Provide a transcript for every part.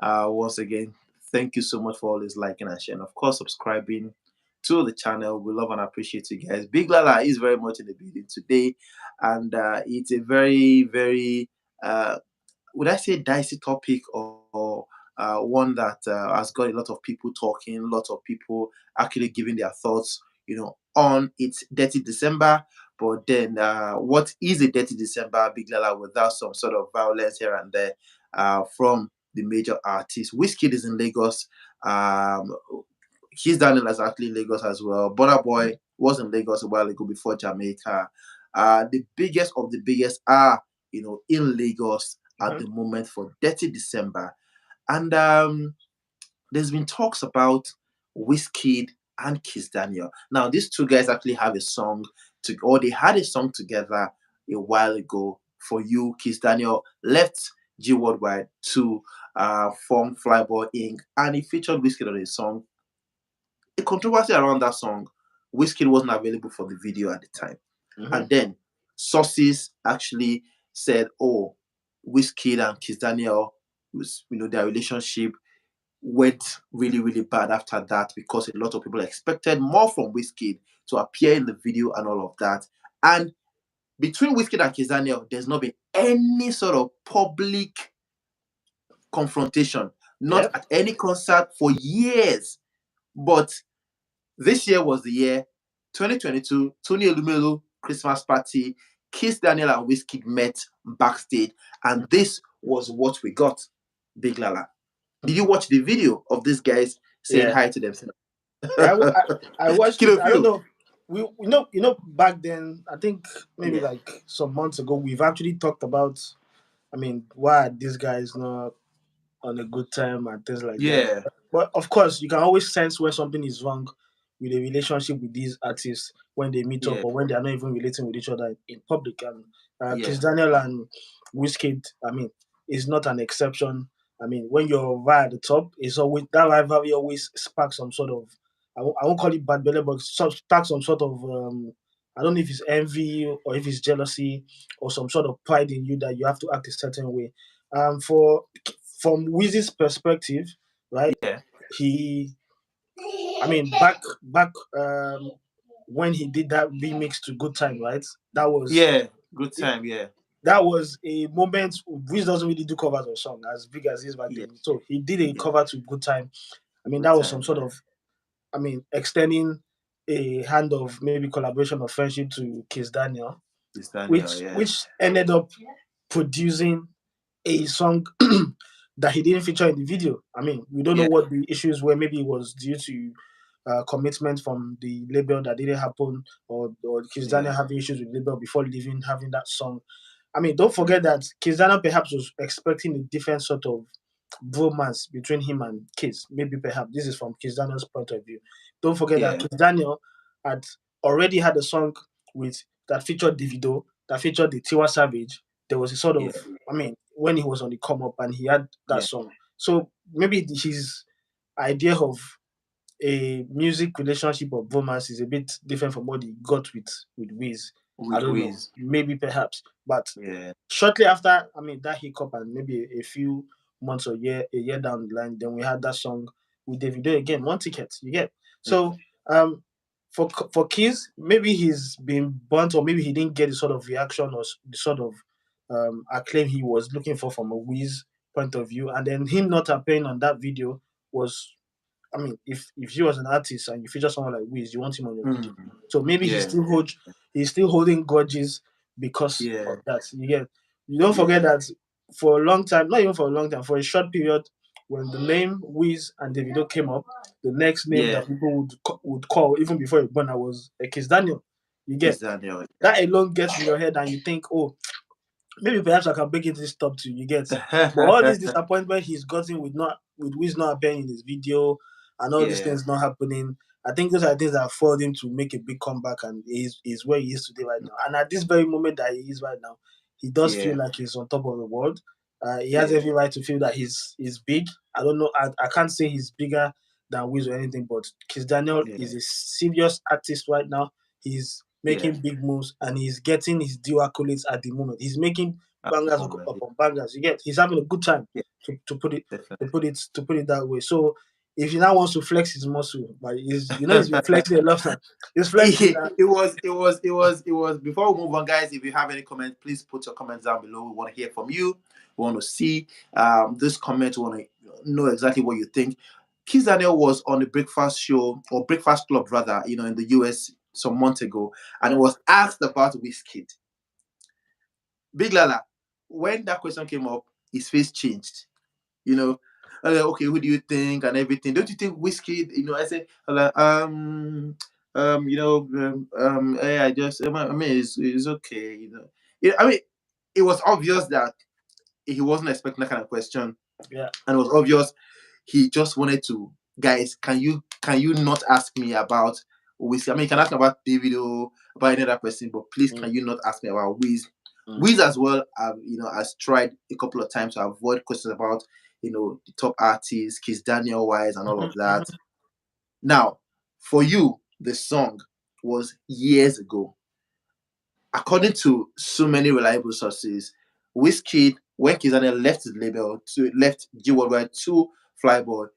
Once again, thank you so much for always liking and sharing. Of course, subscribing to the channel. We love and appreciate you guys. Big Lala is very much in the building today, and it's a very, very would I say dicey topic, or one that has got a lot of people talking, a lot of people actually giving their thoughts, on its Dirty December. But then, what is a Dirty December, Big Lala, without some sort of violence here and there from the major artists? WIZKID is in Lagos. Um, His Daniel is actually in Lagos as well. Burna Boy was in Lagos a while ago before Jamaica. The biggest of the biggest are, in Lagos at Mhm. the moment for Dirty December. And there's been talks about WizKid and Kiss Daniel. Now, these two guys actually have a song or they had a song together a while ago. For You, Kiss Daniel left G Worldwide to form Flyboy Inc. and he featured WizKid on his song. A controversy around that song. WizKid wasn't available for the video at the time. Mhm. And then sources actually said, oh, WizKid and Kiss Daniel their relationship went really, really bad after that because a lot of people expected more from WizKid to appear in the video and all of that. And between WizKid and Kiss Daniel, there's not been any sort of public confrontation, not Yep. at any concert for years. But this year was the year 2022, Tony Elumelu Christmas party. Kiss Daniel and WizKid met backstage, and this was what we got. Big Lala. Did you watch the video of these guys saying Yeah. hi to themselves? Yeah, I watched Kid it. of I don't you. know. Back then, I think maybe Yeah. like some months ago, we've actually talked about. I mean, why are these guys not on a good time and things like that. Yeah. But of course, you can always sense when something is wrong with a relationship with these artists when they meet up Yeah. or when they are not even relating with each other in public. And Yeah. Chris Daniel and WizKid, I mean, is not an exception. I mean, when you're right at the top, it's always that rivalry always sparks some sort of I won't call it bad belly, but sparks some sort of I don't know if it's envy or if it's jealousy or some sort of pride in you that you have to act a certain way. For from Wiz's perspective, right? Yeah. He, I mean, back when he did that remix to Good Time, right? That was Yeah. Good time. Yeah. that was a moment. Wiz doesn't really do covers of song as big as he is back Yeah. then, so he did a Yeah. cover to Good Time. I mean, Good that was some time. sort Yeah. of, I mean, extending a hand of maybe collaboration or friendship to Kiss Daniel, It's Daniel. which Yeah. which ended up producing a song that he didn't feature in the video. I mean, we don't know Yeah. what the issues were. Maybe it was due to commitment from the label that didn't happen, or Kiss Daniel Yeah. having issues with label before leaving, having that song. I mean, don't forget that Kiss Daniel perhaps was expecting a different sort of bromance between him and Kiss. Maybe perhaps this is from Kiss Daniel's point of view. Don't forget that Yeah. Kiss Daniel had already had a song with that featured Davido, that featured the Tiwa Savage. There was a sort Yeah. of, I mean, when he was on the come up and he had that Yeah. song. So maybe his idea of a music relationship or romance is a bit different from what he got with Wiz. I With don't know. Wiz. Maybe perhaps. But Yeah. shortly after, I mean, that hiccup and maybe a few months or a year down the line, then we had that song with Davido again, One Ticket. You get so um for Keys, maybe he's been burnt or maybe he didn't get the sort of reaction or the sort of acclaim he was looking for from a Wiz point of view, and then him not appearing on that video was, I mean, if you was an artist and you feature someone like Wiz, you want him on your video. Mm. So maybe Yeah. he's still holding grudges because Yeah. of that. You don't forget Yeah. that for a long time, not even for a long time, for a short period, when the name Wiz and Davido came up, the next name Yeah. that people would call even before it born was Kiss Daniel. You Kiss get Daniel. that alone gets in your head and you think, oh, maybe perhaps I can break into this top two. You get, but all this disappointment he's gotten with Wiz not appearing in his video and all these Yeah. things not happening. I think those are things that afford him to make a big comeback and is where he is today right now. And at this very moment that he is right now, he does feel Yeah. like he's on top of the world. He has Yeah. every right to feel that he's big. I don't know. I can't say he's bigger than Wiz or anything, but Kiss Daniel Yeah. is a serious artist right now. He's Yeah. making big moves and he's getting his due accolades at the moment. He's making bangers Oh, man. upon bangers. You get, he's having a good time Yeah, to put it definitely. to put it that way. So if he now wants to flex his muscle, but he's been flexing a lot now. He's flexing that. It was before we move on, guys. If you have any comments, please put your comments down below. We want to hear from you. We want to see this comment. We want to know exactly what you think. Kiss Daniel was on the breakfast show, or breakfast club rather, in the US some months ago, and it was asked about WizKid. Big Lala, when that question came up, his face changed. You know, I was like, okay, who do you think and everything? Don't you think Whiskey? I said, I'm like, hey, I mean, it's okay. I mean, it was obvious that he wasn't expecting that kind of question, Yeah. and it was obvious he just wanted to, guys, can you not ask me about Wiz? I mean, you can ask me about Davido, about any other person, but please, Mm, can you not ask me about Wiz? mm, Wiz as well, has tried a couple of times to avoid questions about, the top artists, Kiss Daniel wise and all mhm, of that. mhm. Now, for you, the song was years ago. According to so many reliable sources, Wizkid, when Kiss Daniel left his label to left G Worldwide to Flyboy,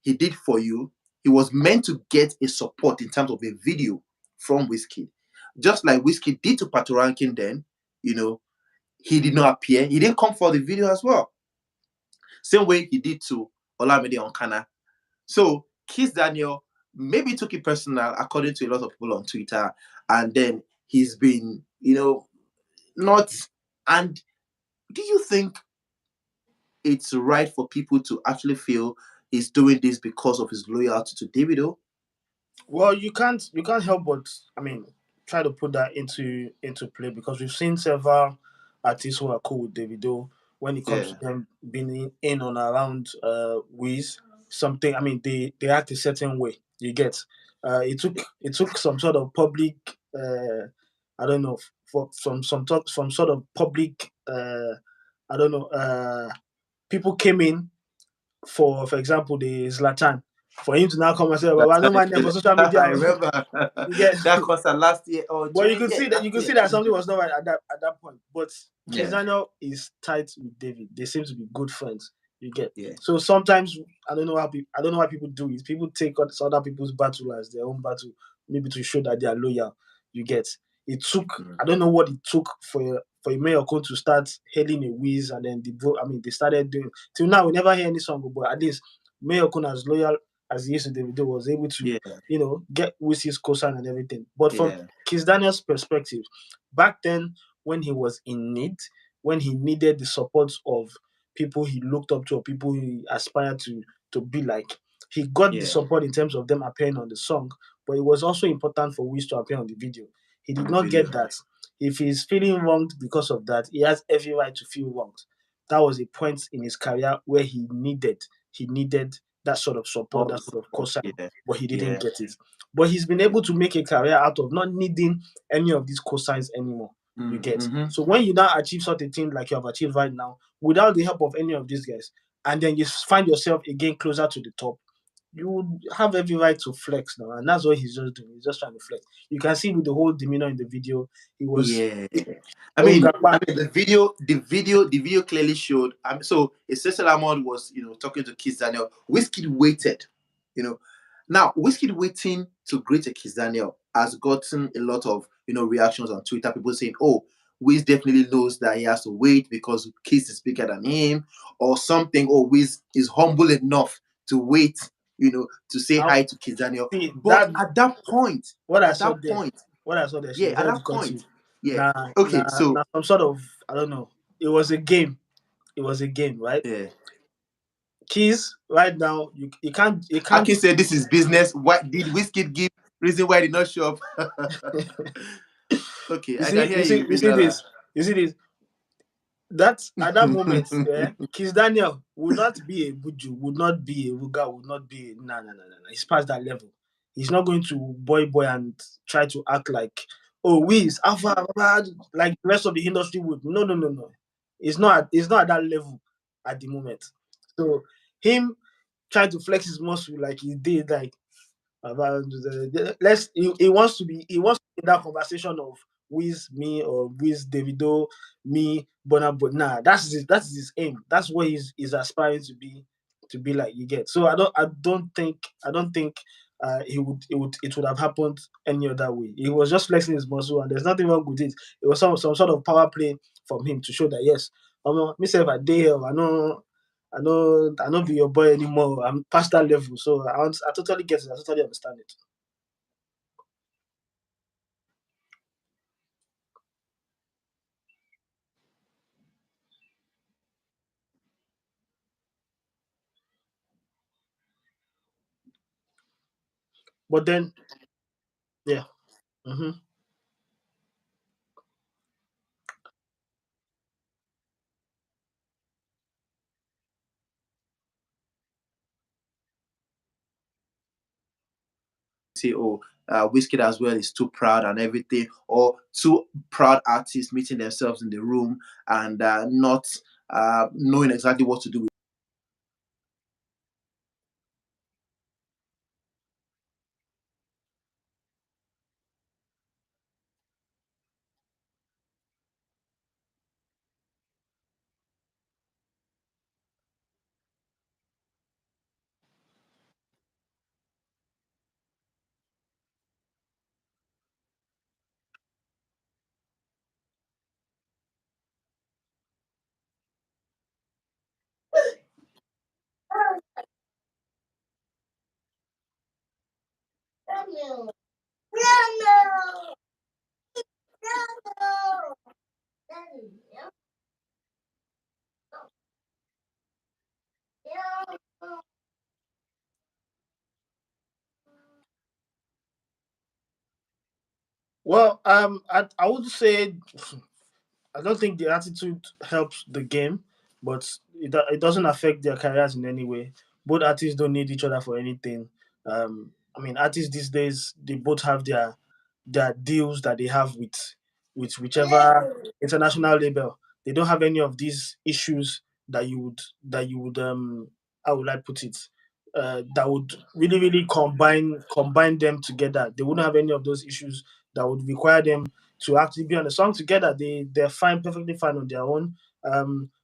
he did For You. He was meant to get a support in terms of a video from Wizkid. Just like Wizkid did to Pato Rankin then, you know, he did not appear. He didn't come for the video as well. Same way he did to Olamide Onkana. So Kiss Daniel maybe took it personal, according to a lot of people on Twitter, and then he's been, not. And do you think it's right for people to actually feel he's doing this because of his loyalty to Davido? Well, you can't help but, I mean, try to put that into play, because we've seen several artists who are cool with Davido when it comes to Yeah, them being in and around Wiz. Something, I mean, they act a certain way. You get, it took some sort of public, I don't know, for some sort of public, I don't know, people came in, for example, the Zlatan, for him to now come and say, "Well, I don't mind them for social media." I remember You get, that concert last year or but yeah, you last could year. see that something was not right at that point. But Yeah, Kizano is tight with David. They seem to be good friends. You get. yeah, So sometimes I don't know why people do it. People take other people's battle as their own battle, maybe to show that they are loyal. You get. It took, mm, I don't know what it took for a mayor to start hailing a whiz, and then they started doing, till now we never hear any song, but at least Mayor Kun, as loyal as he is to Davido, was able to, yeah, get Wiz's cosign and everything. But from yeah, Kiss Daniel's perspective, back then, when he was in need, when he needed the support of people he looked up to, or people he aspired to be like, he got the yeah. support in terms of them appearing on the song. But it was also important for Wiz to appear on the video. He did On the not video. get that. If he's feeling wronged because of that, he has every right to feel wronged. That was a point in his career where he needed that sort of support, All that the sort of support. cosign, Yeah, but he didn't yeah, get it. But he's been able to make a career out of not needing any of these cosigns anymore. You get. mm-hmm. So when you now achieve such a thing like you have achieved right now, without the help of any of these guys, and then you find yourself again closer to the top, you would have every right to flex now, and that's what he's just doing. He's just trying to flex. You can see with the whole demeanor in the video, he was. Yeah. I mean, the video clearly showed. So Cecil Ahmad was, talking to Kiss Daniel. Whiskey waited, you know. Now, Whiskey waiting to greet a Kiss Daniel has gotten a lot of, reactions on Twitter. People saying, "Oh, Wiz definitely knows that he has to wait because Kiss is bigger than him," or something. "Oh, Wiz is humble enough to wait, to say Now, hi to Kiss Daniel." see But that at that point, what I at saw that there, point, should yeah, be at very that difficult. point, yeah. Now, Okay, so some sort of, I don't know. It was a game. It was a game, right? yeah, Keys right now, you can't. Akin said this is business. What did Whiskey give reason why he did not show up? Okay, You I can see, hear you see, you, you Big see Lala. this. You see this. That at that moment, yeah, Kiss Daniel would not be a Buju, would not be a Ruga, would not be a, no. He's past that level. He's not going to boy and try to act like, oh, Wiz Alpha, like the rest of the industry would. No. It's not at that level at the moment. So him trying to flex his muscle like he did, like about he wants to be in that conversation of Wiz me or Wiz Davido me Burna Boy. Nah, that's his aim. That's what he's aspiring to be like. You get. So I don't think it would have happened any other way. He was just flexing his muscle, and there's nothing wrong with it. It was some sort of power play from him to show that yes, myself I day here. I know be your boy anymore. I'm past that level, so I totally get it. I totally understand it. But then, yeah. hmm Say, oh, Whiskey as well is too proud and everything, or two proud artists meeting themselves in the room and not knowing exactly what to do with. Well, I would say I don't think the attitude helps the game, but it doesn't affect their careers in any way. Both artists don't need each other for anything. I mean, artists these days they both have their deals that they have with whichever international label. They don't have any of these issues that you would how would I put it? That would really combine them together. They wouldn't have any of those issues that would require them to actually be on a song together. They're fine, perfectly fine on their own.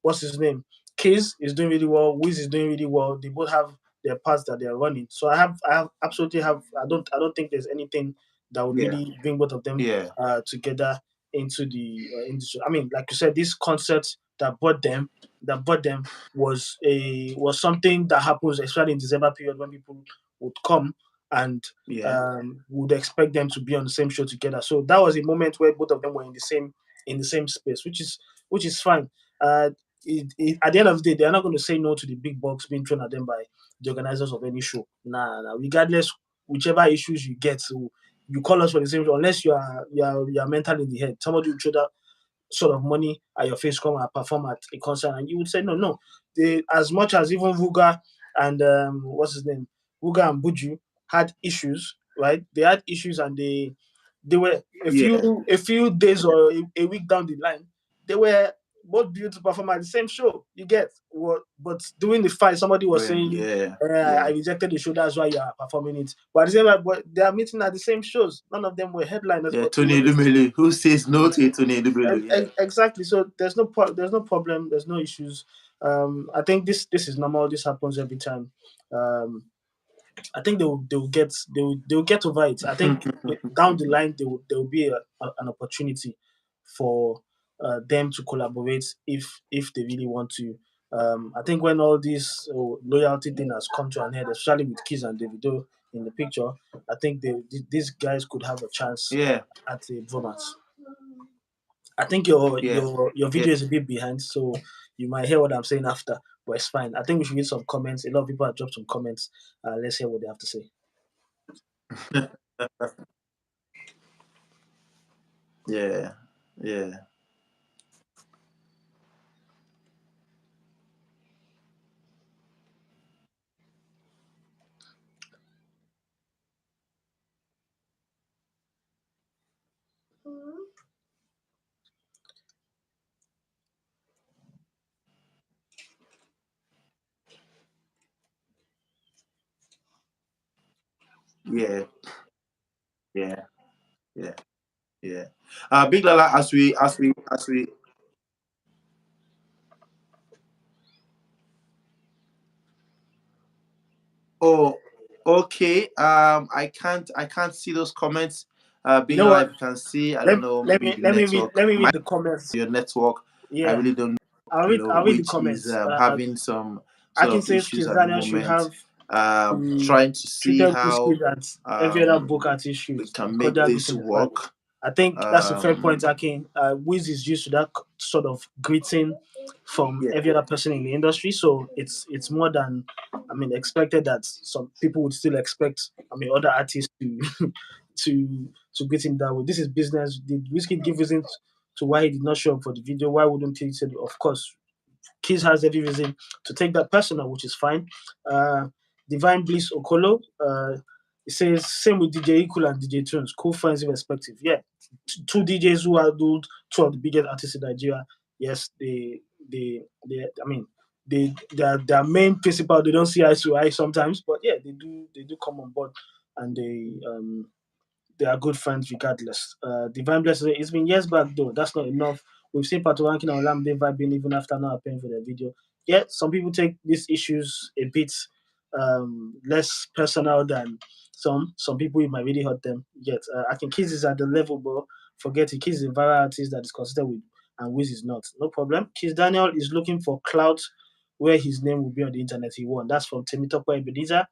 What's his name? Kizz is doing really well. Wiz is doing really well. They both have their paths that they are running. So I have absolutely have. I don't think there's anything that would Yeah, really bring both of them yeah, together into the industry. I mean, like you said, this concert that brought them was something that happens especially in December period when people would come and yeah, would expect them to be on the same show together. So that was a moment where both of them were in the same space, which is fine. Uh, at the end of the day, they are not going to say no to the big bucks being thrown at them by the organizers of any show. Nah. Regardless, whichever issues you get, so you call us for the same show, unless you are mental in the head. Somebody will throw that sort of money at your face, come and perform at a concert, and you would say no. They, as much as even Vuga and what's his name, Vuga and Buju had issues, right? They had issues, and they were yeah. a few days or a week down the line, they were both due to perform at the same show. You get what? But during the fight, somebody was When saying, yeah, "I yeah, rejected the show. That's why you are performing it." But at the same time, but they are meeting at the same shows. None of them were headliners, yeah. but they were Tony meeting. Lumelu. Who says no to Tony Lumelu? Yeah. Exactly. So there's no problem. There's no issues. I think this is normal. This happens every time. Um, I think they will get over it. I think down the line there will be an opportunity for them to collaborate if they really want to. I think when all this loyalty thing has come to an end, especially with Kiss and Davido in the picture, I think these guys could have a chance Yeah, at a romance. I think yeah, your yeah. video is a bit behind, so you might hear what I'm saying after, but it's fine. I think we should read some comments. A lot of people have dropped some comments. Let's hear what they have to say. Yeah, yeah, yeah, yeah, yeah. Yeah. Big Lala, as we oh, okay. I can't see those comments. You Big know Lala, what? if you can see, I don't know, maybe the network, Let me my read the comments. your network. I Yeah, really don't know, I'll read the which is comments. having some sort Akin of says issues Kiss at the Daniel should moment. have Trying to see treated how WIZKID as every other um vocal artist should. we can make Cordial this greeting, everybody. work. I think that's a fair point, Um, Akin. Wiz is used to that sort of greeting from yeah, every other person in the industry, so it's more than, I mean, expected that some people would still expect, I mean, other artists to to greet him that way. This is business. Did WIZKID give reason to why he did not show up for the video? Why wouldn't he say, of course, Kiss has every reason to take that personal, which is fine. Uh, Divine Bliss Okolo, it says same with DJ Equal and DJ Tunes, cool friends irrespective. Yeah, two DJs who are two of the biggest artists in Nigeria. Yes, I mean, their main principle, they don't see eye to eye sometimes, but yeah, they do come on board, and they are good friends regardless. Divine Blessing, it's been years back though. That's not enough. We've seen Patoranking and Olamide vibing even after not appearing for the video. Yet some people take these issues a bit less personal than some. Some people it might really hurt them. Yet I think Kiss is at the level, bro. Forget it. Kiss is a viral artist that is considered with, and Wiz is not. No problem. Kiss Daniel is looking for clout where his name will be on the internet. He won. That's from Temitope Ebenezer.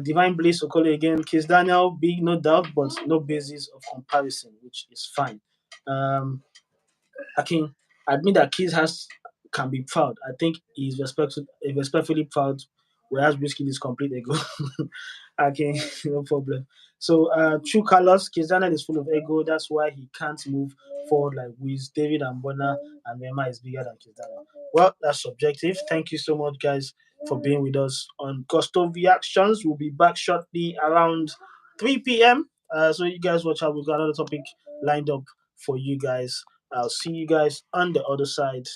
Divine Bliss Okole again, Kiss Daniel, big no doubt, but no basis of comparison, which is fine. Um, I can admit that Kiss has can be proud. I think he's respectfully proud, whereas Whiskey is complete ego. Okay, no problem. So true colors, Kiss Daniel is full of ego. That's why he can't move forward like Wiz, David and Bona, and Rema is bigger than Kiss Daniel. Well, that's subjective. Thank you so much, guys, for being with us on Gusto Reactions. We'll be back shortly around 3 p.m. So you guys watch out. We've got another topic lined up for you guys. I'll see you guys on the other side.